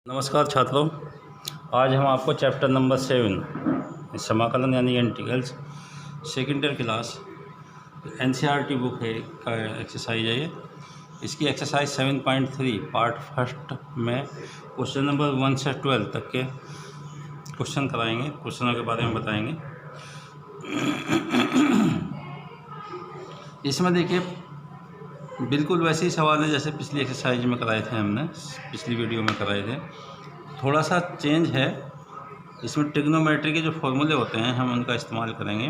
नमस्कार छात्रों, आज हम आपको चैप्टर नंबर 7 समाकलन यानी integrals second year class NCERT book है का एक्सरसाइज है ये। इसकी एक्सरसाइज 7.3 पार्ट फर्स्ट में क्वेश्चन नंबर 1 से 12 तक के क्वेश्चन कराएंगे, क्वेश्चनों के बारे में बताएंगे। इसमें देखिए बिल्कुल वैसे ही सवाल है जैसे पिछली एक्सरसाइज में कराए थे, हमने पिछली वीडियो में कराए थे। थोड़ा सा चेंज है, इसमें ट्रिग्नोमेट्री के जो फॉर्मूले होते हैं हम उनका इस्तेमाल करेंगे।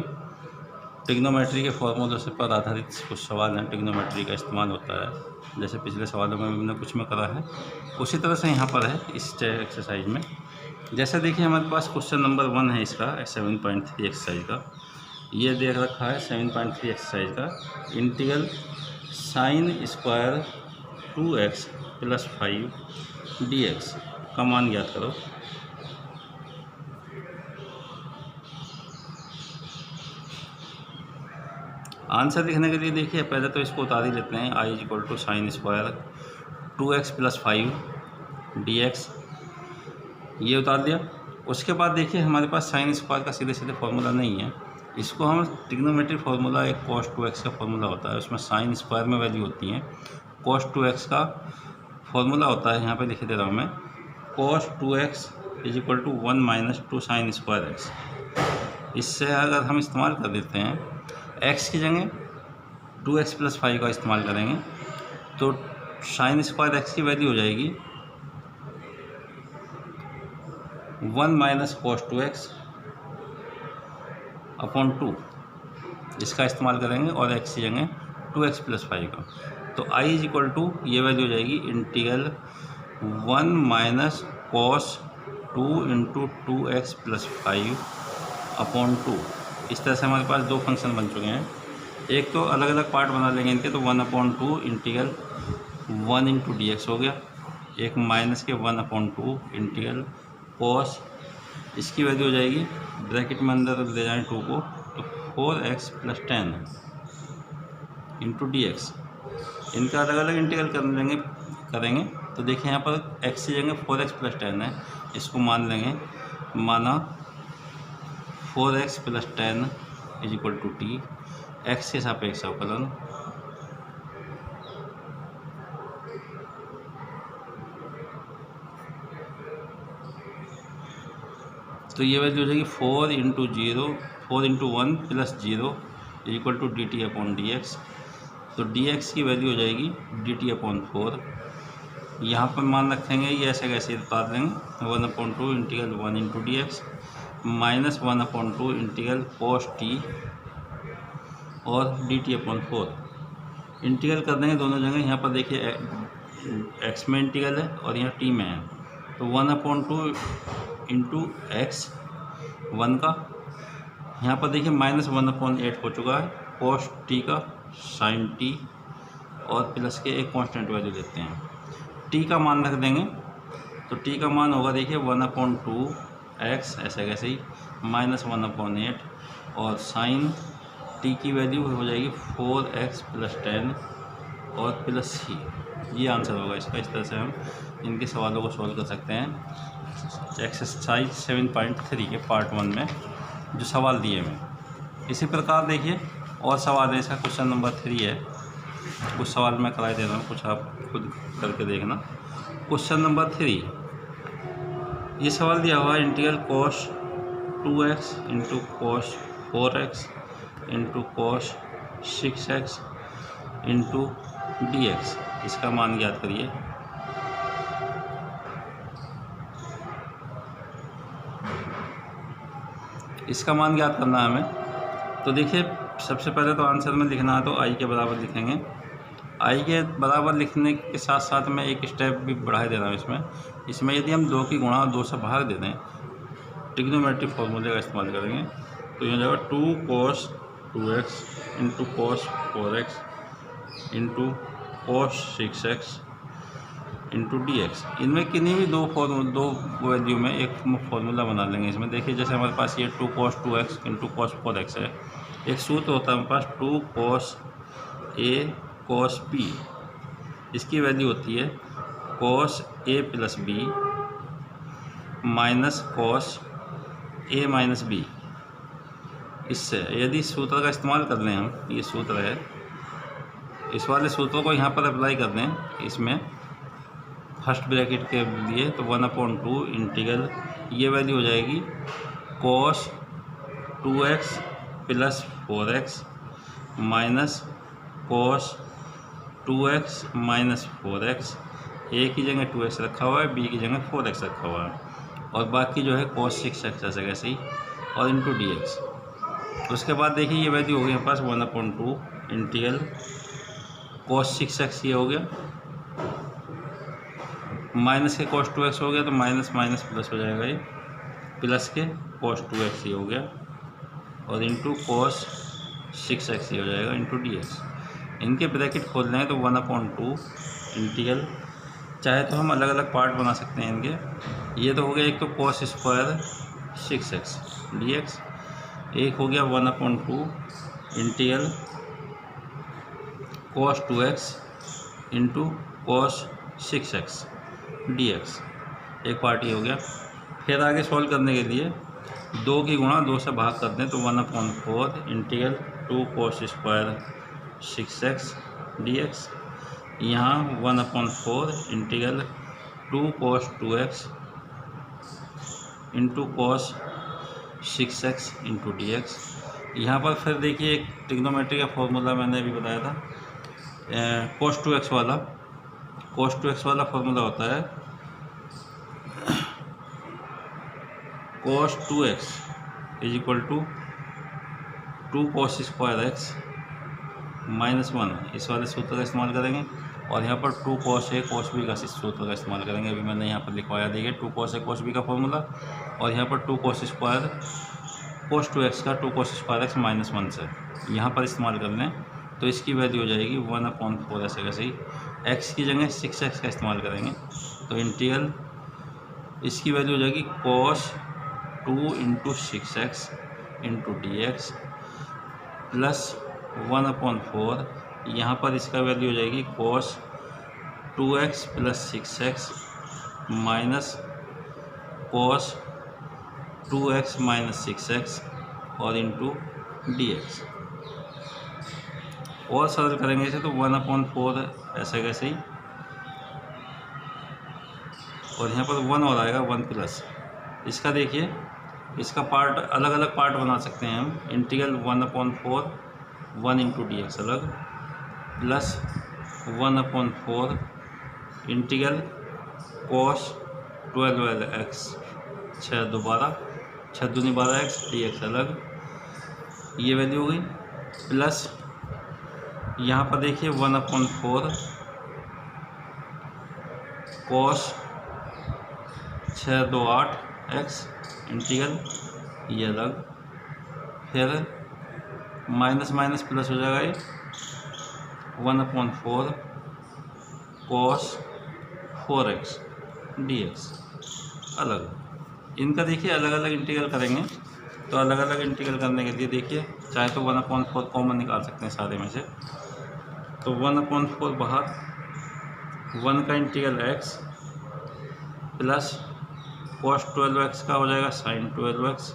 ट्रिग्नोमेट्री के फॉर्मूलों से पर आधारित कुछ सवाल हैं, ट्रिग्नोमेट्री का इस्तेमाल होता है। जैसे पिछले सवालों में हमने कुछ में करा है, उसी तरह से यहाँ पर है इस एक्सरसाइज में। जैसे देखिए हमारे पास क्वेश्चन नंबर 1 है इसका 7.3 एक्सरसाइज का। ये देख रखा है 7.3 एक्सरसाइज का integral sine square 2x + 5 dx का मान ज्ञात करो। आंसर लिखने के लिए देखिए पहले तो इसको उतार ही लेते हैं। I = sine square 2x + 5 dx, ये उतार दिया। उसके बाद देखिए हमारे पास साइन स्क्वायर का सीधे सीधे फॉर्मूला नहीं है, इसको हम ट्रिग्नोमेट्री फार्मूला एक cos 2x का फार्मूला होता है, उसमें साइन स्क्वायर में वैल्यू होती है। cos 2x का फार्मूला होता है, यहाँ पे लिख दे रहा हूँ मैं, cos 2x = 1 - 2 sin square x। इससे अगर हम इस्तेमाल कर देते हैं x की जगह 2x + 5 का इस्तेमाल करेंगे तो साइन स्क्वायर x की वैल्यू हो जाएगी 1 - cos 2x / 2। इसका इस्तेमाल करेंगे और x की जगह 2x + 5 का। तो I = ये वैल्यू हो जाएगी इंटीग्रल 1 - cos 2 × 2x + 5 / 2। इस तरह से हमारे पास दो फंक्शन बन चुके हैं। एक तो अलग अलग पार्ट बना लेंगे इनके, तो 1/2 इंटीग्रल 1 × dx हो गया। एक माइनस के 1/2 इंटीग्रल cos, इसकी वैल्यू हो जाएगी, ब्रैकेट में अंदर ले जाएं 2 को, तो 4x + 10 × dx। इनका अलग अलग इंटीग्रल करेंगे तो देखिए यहाँ पर x की जगह 4x + 10 है, इसको मान लेंगे, माना 4x + 10 = t, x के सापेक्ष अवकलन। तो ये वैल्यू हो जाएगी 4 × 1 + 0 = dt/dx। तो dx की वैल्यू हो जाएगी dt/4। यहाँ पर मान रखेंगे, ये ऐसे कैसे उतार देंगे, 1/2 integral 1 × dx - 1/2 integral cos t और dt/4। इंटीग्रल कर देंगे दोनों जगह। यहाँ पर देखिए x में इंटीग्रल है और यहाँ t में है, तो 1/2 × x 1 का, यहाँ पर देखिए -1/8 हो चुका है cos t का sin t, और प्लस के एक कांस्टेंट वैल्यू लेते हैं, t का मान रख देंगे। तो t का मान होगा देखिए 1/2 x, ऐसे कैसे ही, -1/8, और sin t की वैल्यू हो जाएगी 4x + 10 और प्लस c। ये आंसर होगा इसका। इस तरह से हम इनके सवालों को सॉल्व कर सकते हैं एक्सरसाइज 7.3 के पार्ट 1 में जो सवाल दिए हैं। इसी प्रकार देखिए और सवाल है, इसका क्वेश्चन नंबर 3 है। कुछ सवाल मैं कराए दे रहा हूँ, कुछ आप खुद करके देखना। क्वेश्चन नंबर 3, ये सवाल दिया हुआ है integral cos 2x × cos 4x × cos 6x × dx, इसका मान ज्ञात करिए। इसका मान ज्ञात करना है हमें। तो देखिए सबसे पहले तो आंसर में लिखना है तो I के बराबर लिखेंगे। I के बराबर लिखने के साथ साथ मैं एक स्टेप भी बढ़ा दे रहा हूँ इसमें यदि हम 2 की गुणा 2 से भाग दे दें, ट्रिग्नोमेट्री फॉर्मूले का इस्तेमाल करेंगे, तो ये हो जाएगा 2 cos 2x × cos 4x × cos 6x × dx। इनमें किन्हीं भी दो वैल्यू में एक फॉर्मूला बना लेंगे। इसमें देखिए जैसे हमारे पास ये 2 cos 2x × cos 4x है, एक सूत्र होता है हमारे पास 2 cos a cos b, इसकी वैल्यू होती है cos a + b minus cos a minus b. इससे यदि इस सूत्र का इस्तेमाल कर लें हम, ये सूत्र है, इस वाले सूत्रों को यहाँ पर अप्लाई कर दें इसमें फर्स्ट ब्रैकेट के लिए, तो 1/2 इंटीग्रल ये वैल्यू हो जाएगी cos 2x plus 4x minus cos 2x minus 4x। ए की जगह 2x रखा हुआ है, बी की जगह 4x रखा हुआ है, और बाकी जो है cos 6x ऐसे ऐसे ही, और इंटू dx। उसके बाद देखिए ये वैल्यू हो गई हमारे पास 1/2 इंटीग्रल cos 6x ये हो गया, माइनस के cos 2x हो गया, तो माइनस माइनस प्लस हो जाएगा, ये प्लस के cos 2x ये हो गया, और इंटू cos 6x ये हो जाएगा इंटू dx। इनके ब्रैकेट खोल लें तो 1/2 इंटीग्रल, चाहे तो हम अलग अलग पार्ट बना सकते हैं इनके। ये तो हो गया एक तो cos स्क्वायर 6x dx, एक हो गया 1/2 integral cos 2x into cos 6x dx, एक पार्ट ये हो गया। फिर आगे सॉल्व करने के लिए 2 की गुणा 2 से भाग कर दें तो 1/4 integral 2 cos square 6x dx, यहाँ 1/4 integral 2 cos 2x into cos 6x into dx। यहाँ पर फिर देखिए एक ट्रिग्नोमेट्री का फॉर्मूला मैंने अभी बताया था, cos 2x वाला फॉर्मूला होता है cos 2x is equal to 2 cos square x minus 1, इस वाले सूत्र का इस्तेमाल करेंगे, और यहाँ पर 2 cos a cos b का सूत्र का इस्तेमाल करेंगे। अभी मैंने यहाँ पर लिखवाया, देखिए 2 cos a cos b का फॉर्मूला, और यहाँ पर 2 cos स्क्वायर cos 2x का 2 cos स्क्वायर x माइनस 1 से यहाँ पर इस्तेमाल कर लें तो इसकी वैल्यू हो जाएगी 1/4 ऐसे कैसे ही। x की जगह 6x का इस्तेमाल करेंगे तो इंटीग्रल इसकी वैल्यू हो जाएगी cos 2 into 6x into dx plus 1/4, यहाँ पर इसका वैल्यू हो जाएगी cos 2x plus 6x minus cos 2x minus 6x और इंटू dx। और सरल करेंगे इसे तो 1/4 ऐसे कैसे ही, और यहाँ पर 1 और आएगा 1 प्लस। इसका देखिए इसका पार्ट अलग अलग पार्ट बना सकते हैं हम, इंटीग्रल 1/4 1 इंटू dx अलग, plus 1/4 integral cos 12x 6 2 12x dx अलग, ये वैल्यू हो गई, प्लस यहाँ पर देखिए 1/4 cos 6 2 8x इंटीग्रल ये अलग, फिर माइनस माइनस प्लस हो जाएगा, ये 1/4 cos 4x dx अलग। इनका देखिए अलग अलग इंटीग्रल करेंगे तो अलग अलग इंटीग्रल करने के लिए देखिए चाहे तो 1/4 कॉमन निकाल सकते हैं सारे में से, तो 1/4 बाहर, 1 का integral x plus cos 12x का हो जाएगा sin 12x,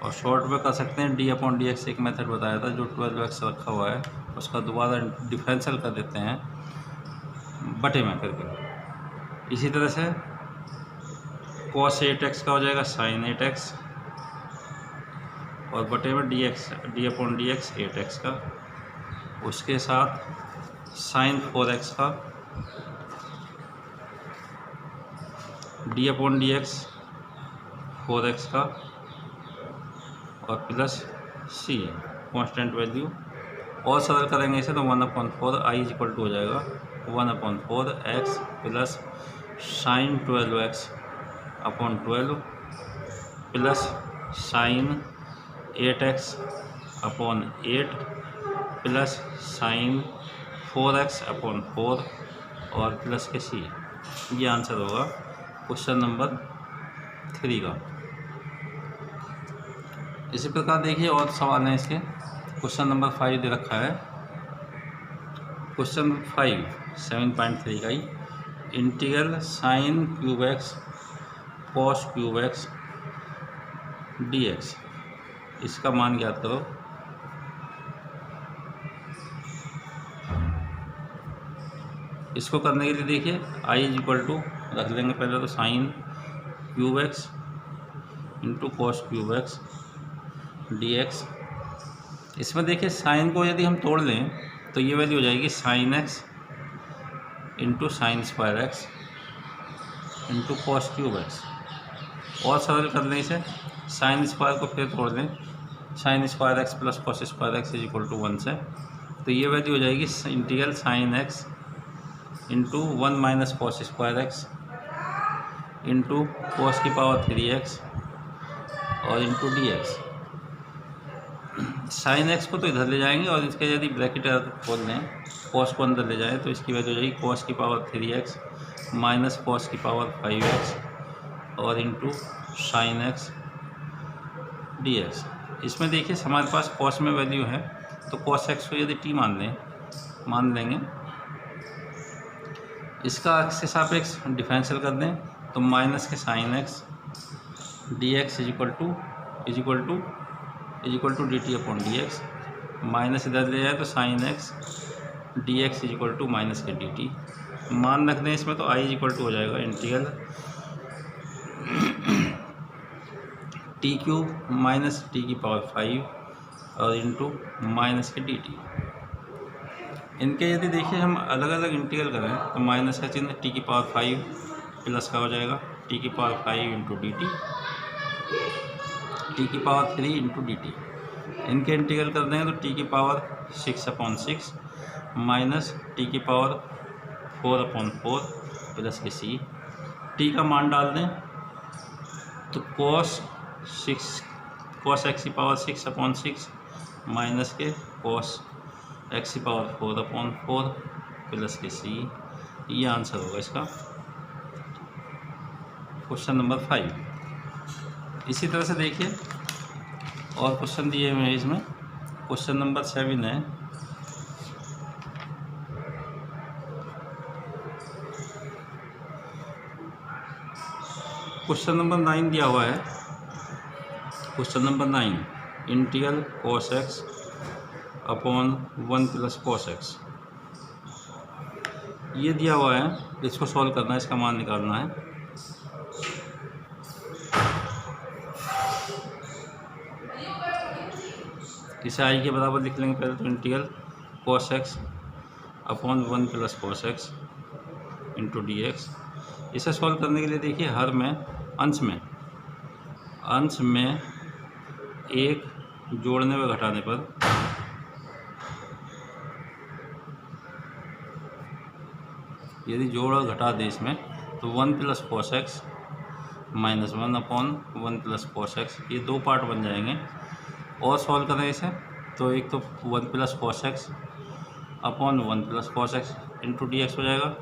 और शॉर्ट में कर सकते हैं d/dx, एक मेथड बताया था जो 12x रखा हुआ है उसका दोबारा डिफरेंशियल कर देते हैं बटे में करके। इसी तरह से cos 8x का हो जाएगा sin 8x, और बटे में d/dx 8x का, उसके साथ sin 4x का d/dx 4x का, और प्लस c कांस्टेंट वैल्यू। और सरल करेंगे इसे तो 1/4 i इज इक्वल टू हो जाएगा 1/4 x plus sin 12x upon 12 plus sin 8x upon 8 plus sin 4x upon 4 और प्लस के c। ये आंसर होगा क्वेश्चन नंबर 3 का। इसी प्रकार देखिए और सवाल हैं इसके। क्वेश्चन नंबर 5 दे रखा है, क्वेश्चन 5 7.3 का ही, integral sin cube x cos cube x d x, इसका मान ज्ञात करो। इसको करने के लिए देखिए आई इज इक्वल टू रख लेंगे पहले तो sine cube x into cos cube x d x. इसमें देखिए साइन को यदि हम तोड़ लें तो ये वैल्यू हो जाएगी sign x into sine square x into cos cube x. और सरल कर लें इसे, साइन स्क्वायर को फिर तोड़ लें, sine square x plus cos square x is equal to 1 से, तो ये वैल्यू हो जाएगी integral sine x into 1 minus cos square x into cos की पावर 3x और into d x. Sine x को तो इधर ले जाएंगे और इसके यदि ब्रैकेट खोल लें, कॉस को अंदर ले जाएं तो इसकी वैल्यू हो जाएगी कॉस की पावर 3x माइनस कॉस की पावर 5x और into sine x d x. इसमें देखिए हमारे पास कॉस में वैल्यू है तो कॉस एक्स को यदि टी मान लेंगे, इसका एक्स के सापेक्ष डिफरेंशियल कर दें तो माइनस के sine x d x is equal to d t upon D x, minus इधर ले जाए तो sine x d x is equal to minus के डी टी। मान रख दें इसमें तो आई इज इक्वल टू हो जाएगा integral T cube minus T की पावर 5 और इंटू माइनस के डी टी। इनके यदि देखिए हम अलग अलग इंटीग्रल करें तो माइनस का चिन्ह टी की पावर 5 प्लस का हो जाएगा टी की पावर 5 इंटू डी टी की पावर 3 इंटू डी टी। इनके इंटीग्रल कर देंगे तो टी की पावर 6/6 माइनस टी की पावर 4/4 प्लस के सी। टी का मान डाल दें तो कॉस एक्स की पावर 6/6 माइनस के कॉस एक्स की पावर 4/4 प्लस के सी। ये आंसर होगा इसका क्वेश्चन नंबर 5। इसी तरह से देखिए और क्वेश्चन दिए हुए हैं इसमें। क्वेश्चन नंबर 7 है, क्वेश्चन नंबर 9 दिया हुआ है। Question number 9 integral cos x upon 1 plus cos x ये दिया हुआ है, इसको सॉल्व करना है, इसका मान निकालना है। इसे आई के बराबर लिख लेंगे पहले तो integral cos x upon 1 plus cos x into d x. इसे सॉल्व करने के लिए देखिए हर में अंश में एक जोड़ने व घटाने पर यदि जोड़ और घटा दे इसमें तो 1 plus cos x minus 1 upon 1 plus cos x, ये दो पार्ट बन जाएंगे। और सॉल्व करें इसे तो एक तो 1 plus cos x upon 1 plus cos x into d x हो जाएगा,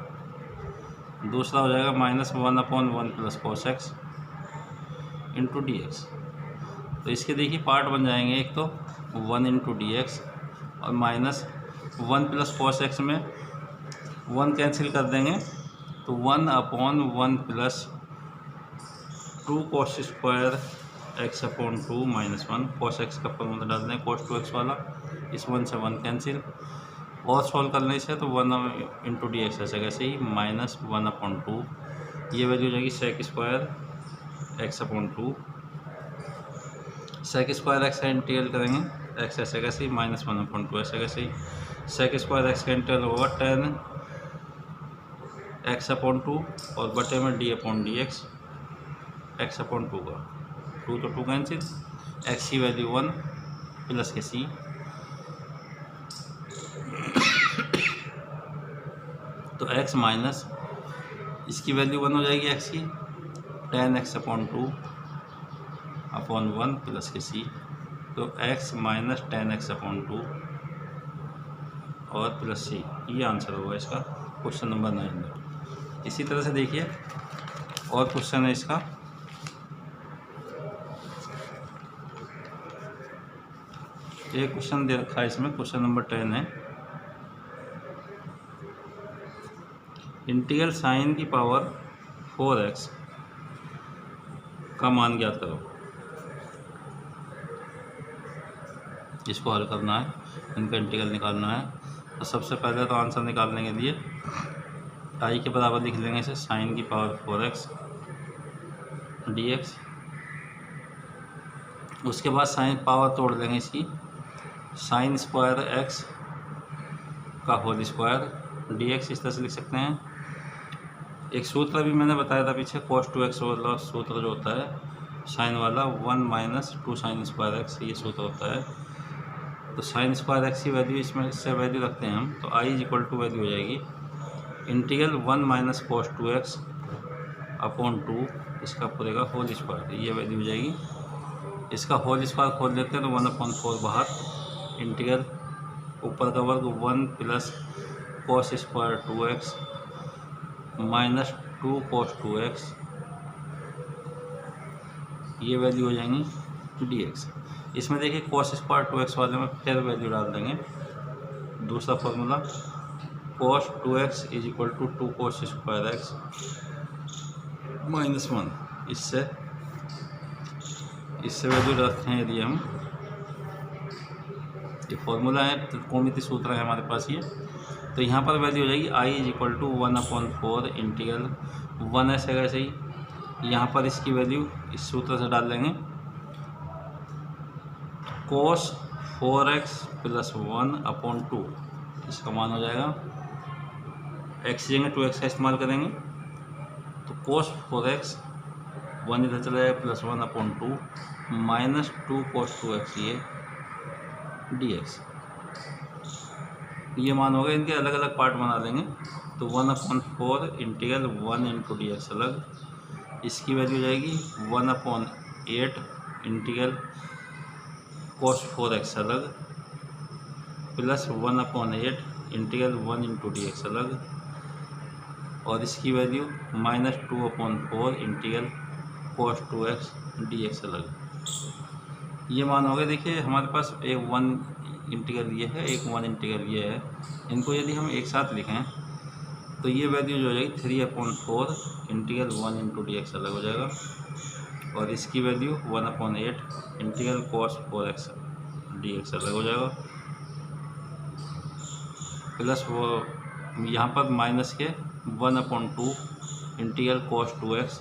दूसरा हो जाएगा minus 1 upon 1 plus cos x into d x. तो इसके देखिए पार्ट बन जाएंगे, एक तो 1 इंटू डी एक्स और माइनस 1 प्लस कॉस एक्स में 1 कैंसिल कर देंगे तो 1 upon 1 plus 2 cos square x upon 2 minus 1 cos x का फॉर्मूला डाल दें कॉस 2x वाला, इस 1 से 1 कैंसिल। और सॉल्व करने से तो 1 इंटू डी एक्स ऐसे कैसे ही माइनस 1 अपॉन 2, ये वैल्यू हो जाएगी sec square x upon 2। Sec square x का इंटीग्रल करेंगे एक्स ऐसे कैसे ही माइनस 1 अपॉन 2 ऐसे कैसे ही, सेक स्क्वायर एक्स का इंटीग्रल होगा 10 एक्स अपॉन 2 और बटे में D upon D x upon 2 का 2 तो 2 कैंसिल, एक्स की वैल्यू 1 प्लस के सी। तो x माइनस इसकी वैल्यू 1 हो जाएगी x की 10x अपॉन 2 अपॉन 1 प्लस के सी। तो x माइनस 10x अपॉन 2 और प्लस सी, ये आंसर होगा इसका क्वेश्चन नंबर 9। इसी तरह से देखिए और क्वेश्चन है इसका, एक क्वेश्चन दे रखा है इसमें, क्वेश्चन नंबर 10 है इंटीग्रल साइन की पावर 4x का मान ज्ञात करो। इसको हल करना है, इनका इंटीग्रल निकालना है। तो सबसे पहले तो आंसर निकालने के लिए आई के बराबर लिख लेंगे इसे साइन की पावर 4x dx। उसके बाद साइन पावर तोड़ देंगे इसकी, साइन स्क्वायर x का होल स्क्वायर dx इस तरह से लिख सकते हैं। एक सूत्र भी मैंने बताया था पीछे, cos 2x वाला सूत्र जो होता है साइन वाला 1 माइनस 2 साइन स्क्वायर x, ये सूत्र होता है। तो साइन स्क्वायर x की वैल्यू इसमें से वैल्यू रखते हैं हम, तो i is equal to value हो जाएगी integral 1 minus cos 2x upon 2 इसका पूरे का होल स्क्वायर, ये वैल्यू हो जाएगी। इसका होल स्क्वायर खोल लेते हैं तो 1/4 बाहर, इंटीग्रल ऊपर का वर्ग 1 plus cos square 2x minus 2 cos 2x, ये वैल्यू हो जाएंगी dx। इसमें देखिए cos स्क्वायर 2x वाले में फिर वैल्यू डाल देंगे, दूसरा formula cos 2x is equal to 2 cos square x minus 1, इससे वैल्यू रखते हैं यदि हम, ये फॉर्मूला है, त्रिकोणमिति सूत्र है हमारे पास ये। तो यहाँ पर वैल्यू हो जाएगी i is equal to 1/4 integral 1s है ऐसे ही, यहाँ पर इसकी वैल्यू इस सूत्र से डाल देंगे cos 4x प्लस 1/2, इसका मान हो जाएगा x की जगह 2x का इस्तेमाल करेंगे तो cos 4x 1 इधर चला जाएगा प्लस 1/2 माइनस 2 cos 2x ये dx, ये मान हो गए। इनके अलग अलग पार्ट बना लेंगे तो 1/4 इंटीग्रल 1 इंटू dx अलग, इसकी वैल्यू हो जाएगी 1/8 इंटीग्रल cos 4x अलग प्लस 1/8 इंटीग्रल 1 इंटू dx अलग, और इसकी value minus 2/4 integral cos 2x dx अलग, ये मान हो गए। देखिए हमारे पास एक 1 इंटीग्रल ये है, एक 1 इंटीग्रल ये है, इनको यदि हम एक साथ लिखें तो ये वैल्यू जो हो जाएगी 3/4 इंटीग्रल 1 इंटू dx अलग हो जाएगा, और इसकी value 1/8 integral cos 4x dx अलग हो जाएगा, प्लस वो यहाँ पर माइनस के 1/2 इंटीग्रल cos 2x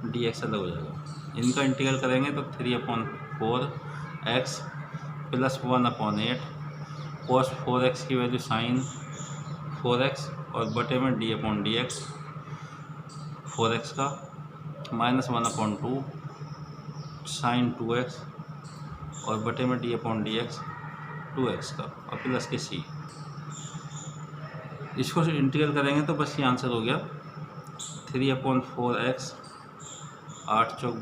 dx अलग हो जाएगा। इनका इंटीग्रल करेंगे तो 3/4x प्लस 1/8 cos 4x की वैल्यू साइन 4x और बटे में d/dx 4x का माइनस 1/2 साइन 2x और बटे में d/dx 2x का और प्लस के c, इसको इंटीग्रल करेंगे तो बस ये आंसर हो गया 3/4x 8 चौक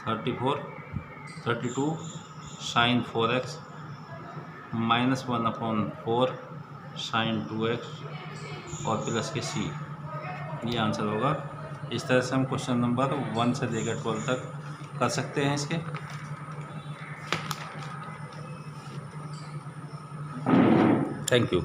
32 32 sign 4x minus 1/4 sign 2x और प्लस के c, ये आंसर होगा। इस तरह से हम क्वेश्चन नंबर 1 से लेकर 12 तक कर सकते हैं इसके। Thank you.